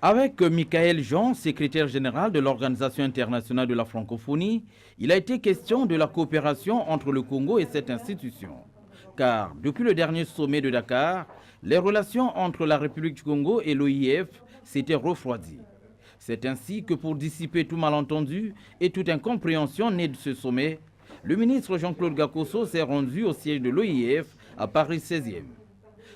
Avec Michael Jean, secrétaire général de l'Organisation internationale de la francophonie, il a été question de la coopération entre le Congo et cette institution. Car depuis le dernier sommet de Dakar, les relations entre la République du Congo et l'OIF s'étaient refroidies. C'est ainsi que pour dissiper tout malentendu et toute incompréhension née de ce sommet, le ministre Jean-Claude Gakoso s'est rendu au siège de l'OIF à Paris 16e.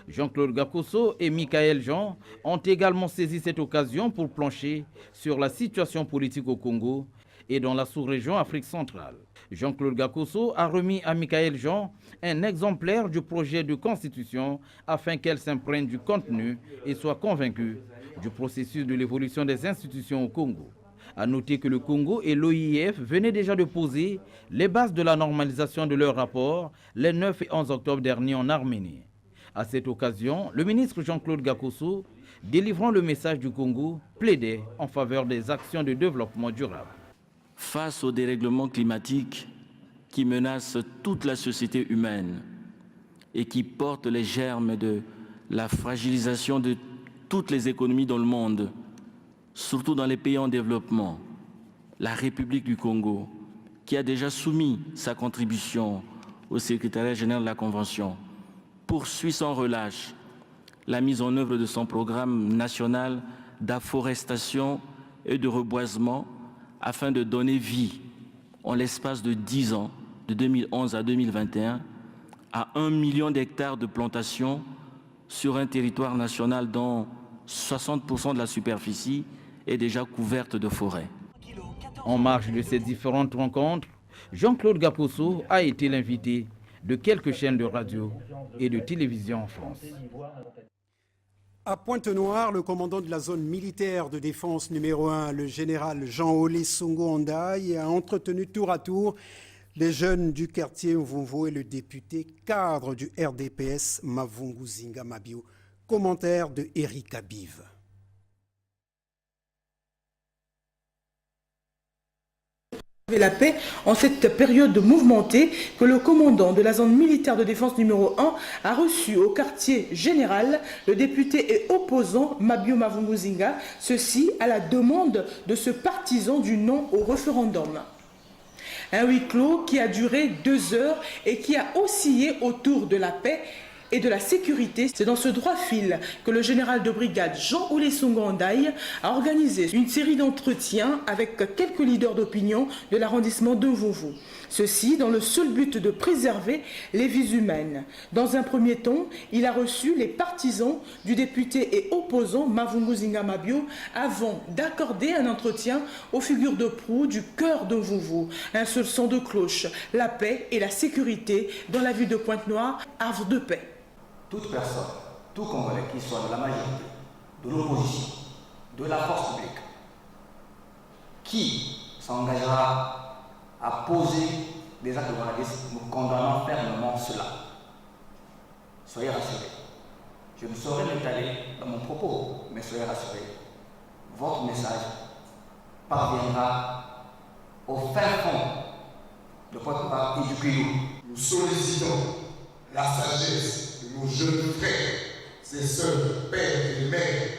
Jean-Claude Gakoso et Michael Jean ont également saisi cette occasion pour plancher sur la situation politique au Congo et dans la sous-région Afrique centrale. Jean-Claude Gakoso a remis à Michael Jean un exemplaire du projet de constitution afin qu'elle s'imprègne du contenu et soit convaincue du processus de l'évolution des institutions au Congo. A noter que le Congo et l'OIF venaient déjà de poser les bases de la normalisation de leur rapport les 9 et 11 octobre dernier en Arménie. À cette occasion, le ministre Jean-Claude Gakoso, délivrant le message du Congo, plaidait en faveur des actions de développement durable. Face au dérèglement climatique qui menace toute la société humaine et qui porte les germes de la fragilisation de toutes les économies dans le monde, surtout dans les pays en développement, la République du Congo, qui a déjà soumis sa contribution au secrétariat général de la Convention, poursuit sans relâche la mise en œuvre de son programme national d'afforestation et de reboisement afin de donner vie, en l'espace de 10 ans, de 2011 à 2021, à 1 million d'hectares de plantations sur un territoire national dont 60% de la superficie est déjà couverte de forêts. En marge de ces différentes rencontres, Jean-Claude Gakoso a été l'invité de quelques chaînes de radio et de télévision en France. À Pointe-Noire, le commandant de la zone militaire de défense numéro 1, le général Jean-Olé Songo-Andaï, a entretenu tour à tour les jeunes du quartier Mvumvu et le député cadre du RDPS Mavungu Zinga Mabio. Commentaire de Eric Abiv. La paix en cette période mouvementée que le commandant de la zone militaire de défense numéro 1 a reçu au quartier général le député et opposant Mabio Mavungu Zinga, ceci à la demande de ce partisan du non au référendum. Un huis clos qui a duré 2 heures et qui a oscillé autour de la paix et de la sécurité. C'est dans ce droit fil que le général de brigade Jean-Olé Songo-Andaï a organisé une série d'entretiens avec quelques leaders d'opinion de l'arrondissement de Mvumvu. Ceci dans le seul but de préserver les vies humaines. Dans un premier temps, il a reçu les partisans du député et opposant Mavungu Zinga Mabio avant d'accorder un entretien aux figures de proue du cœur de Mvumvu. Un seul son de cloche, la paix et la sécurité dans la ville de Pointe-Noire, havre de paix. Toute personne, tout Congolais qui soit de la majorité, de l'opposition, de la force publique, qui s'engagera à poser des actes de vandalisme, nous condamnons fermement cela. Soyez rassurés. Je ne saurais m'étaler dans mon propos, mais soyez rassurés. Votre message parviendra au fin fond de Pointe-Noire et du Quilou. Nous sollicitons la sagesse de nos jeunes frères, ces sœurs, pères et mères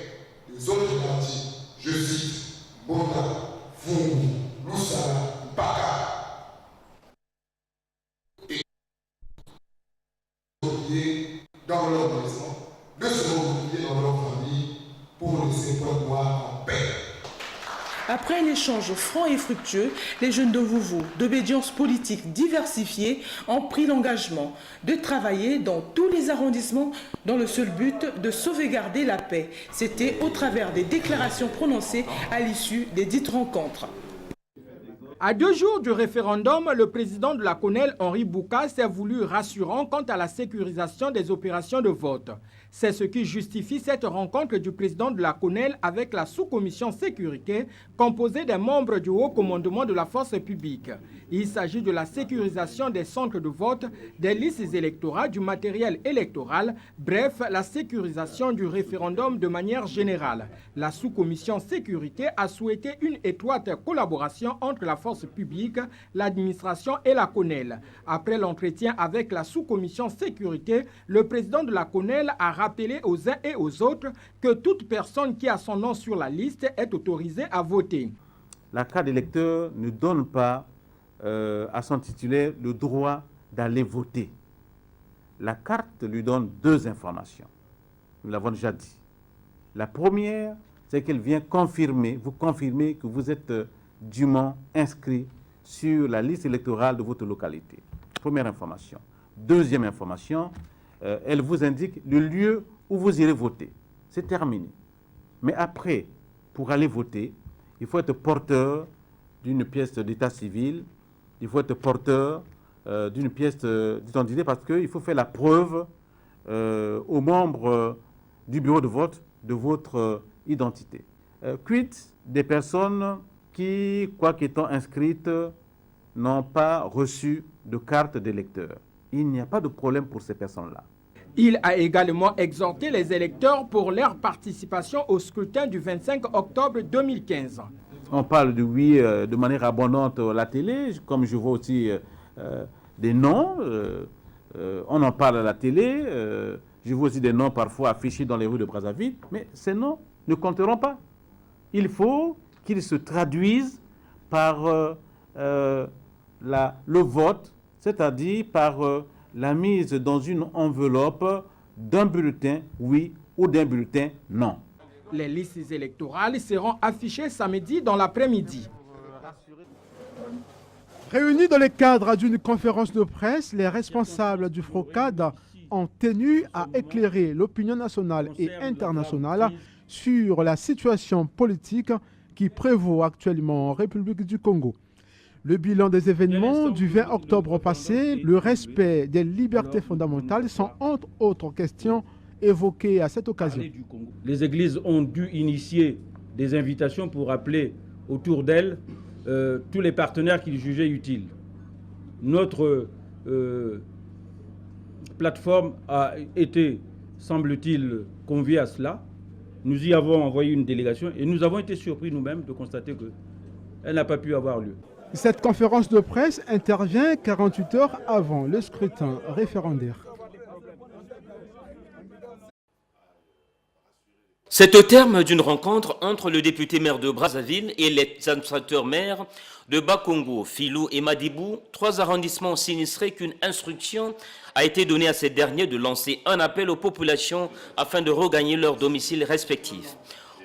des autres partis. Je cite Bota, Fungu, Lusala, Baka. Et dans leur maison, de se mobiliser dans leur famille pour laisser Pointe-Noire en paix. Après un échange franc et fructueux, les jeunes de Mvumvu, d'obédience politique diversifiée, ont pris l'engagement de travailler dans tous les arrondissements dans le seul but de sauvegarder la paix. C'était au travers des déclarations prononcées à l'issue des dites rencontres. À 2 jours du référendum, le président de la CONEL, Henri Bouka, s'est voulu rassurant quant à la sécurisation des opérations de vote. C'est ce qui justifie cette rencontre du président de la CONEL avec la sous-commission sécurité composée des membres du haut commandement de la force publique. Il s'agit de la sécurisation des centres de vote, des listes électorales, du matériel électoral, bref, la sécurisation du référendum de manière générale. La sous-commission sécurité a souhaité une étroite collaboration entre la force forces publiques, l'administration et la CONEL. Après l'entretien avec la sous-commission sécurité, le président de la CONEL a rappelé aux uns et aux autres que toute personne qui a son nom sur la liste est autorisée à voter. La carte d'électeur ne donne pas à son titulaire le droit d'aller voter. La carte lui donne deux informations. Nous l'avons déjà dit. La première, c'est qu'elle vient vous confirmer que vous êtes dûment inscrit sur la liste électorale de votre localité. Première information. Deuxième information, elle vous indique le lieu où vous irez voter. C'est terminé. Mais après, pour aller voter, il faut être porteur d'une pièce d'état civil, il faut être porteur d'une pièce d'identité parce qu'il faut faire la preuve aux membres du bureau de vote de votre identité. Quid des personnes qui, quoi qu'étant inscrites, n'ont pas reçu de carte d'électeur? Il n'y a pas de problème pour ces personnes-là. Il a également exhorté les électeurs pour leur participation au scrutin du 25 octobre 2015. On parle de oui de manière abondante à la télé, comme je vois aussi des noms. On en parle à la télé. Je vois aussi des noms parfois affichés dans les rues de Brazzaville. Mais ces noms ne compteront pas. Il faut qu'ils se traduisent par le vote, c'est-à-dire par la mise dans une enveloppe d'un bulletin oui ou d'un bulletin non. Les listes électorales seront affichées samedi dans l'après-midi. Réunis dans le cadre d'une conférence de presse, les responsables du FROCAD ont tenu à éclairer l'opinion nationale et internationale sur la situation politique qui prévaut actuellement en République du Congo. Le bilan des événements du 20 octobre passé, le respect des libertés fondamentales sont entre autres questions évoquées à cette occasion. Les églises ont dû initier des invitations pour appeler autour d'elles tous les partenaires qu'ils jugeaient utiles. Notre plateforme a été, semble-t-il, conviée à cela. Nous y avons envoyé une délégation et nous avons été surpris nous-mêmes de constater qu'elle n'a pas pu avoir lieu. Cette conférence de presse intervient 48 heures avant le scrutin référendaire. C'est au terme d'une rencontre entre le député maire de Brazzaville et les administrateurs maires de Bakongo, Filou et Madibou, 3 arrondissements sinistrés, qu'une instruction a été donnée à ces derniers de lancer un appel aux populations afin de regagner leurs domiciles respectifs.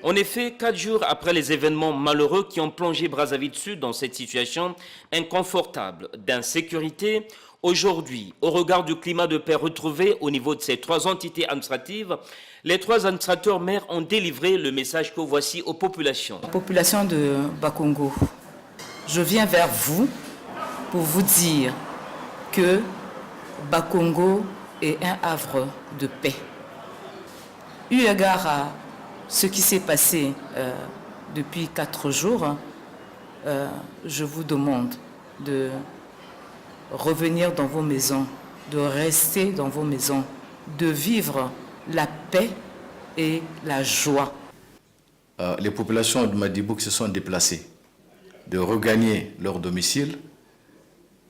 En effet, 4 jours après les événements malheureux qui ont plongé Brazzaville Sud dans cette situation inconfortable d'insécurité, aujourd'hui, au regard du climat de paix retrouvé au niveau de ces 3 entités administratives, les 3 administrateurs maires ont délivré le message que voici aux populations. Population de Bakongo, je viens vers vous pour vous dire que Bakongo est un havre de paix. Eu égard à ce qui s'est passé depuis 4 jours, je vous demande de revenir dans vos maisons, de rester dans vos maisons, de vivre la paix et la joie. Les populations de Madibou se sont déplacées, de regagner leur domicile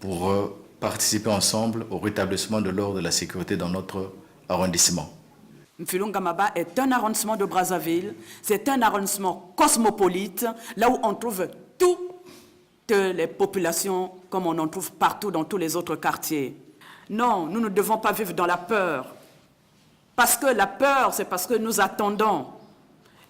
pour participer ensemble au rétablissement de l'ordre et de la sécurité dans notre arrondissement. Mfilungamaba est un arrondissement de Brazzaville, c'est un arrondissement cosmopolite, là où on trouve toutes les populations comme on en trouve partout dans tous les autres quartiers. Non, nous ne devons pas vivre dans la peur. Parce que la peur, c'est parce que nous attendons.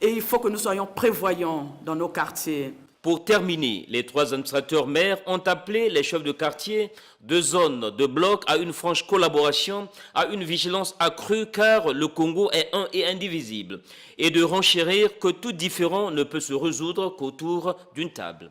Et il faut que nous soyons prévoyants dans nos quartiers. Pour terminer, les 3 administrateurs maires ont appelé les chefs de quartier de zones, de blocs à une franche collaboration, à une vigilance accrue car le Congo est un et indivisible, et de renchérir que tout différend ne peut se résoudre qu'autour d'une table.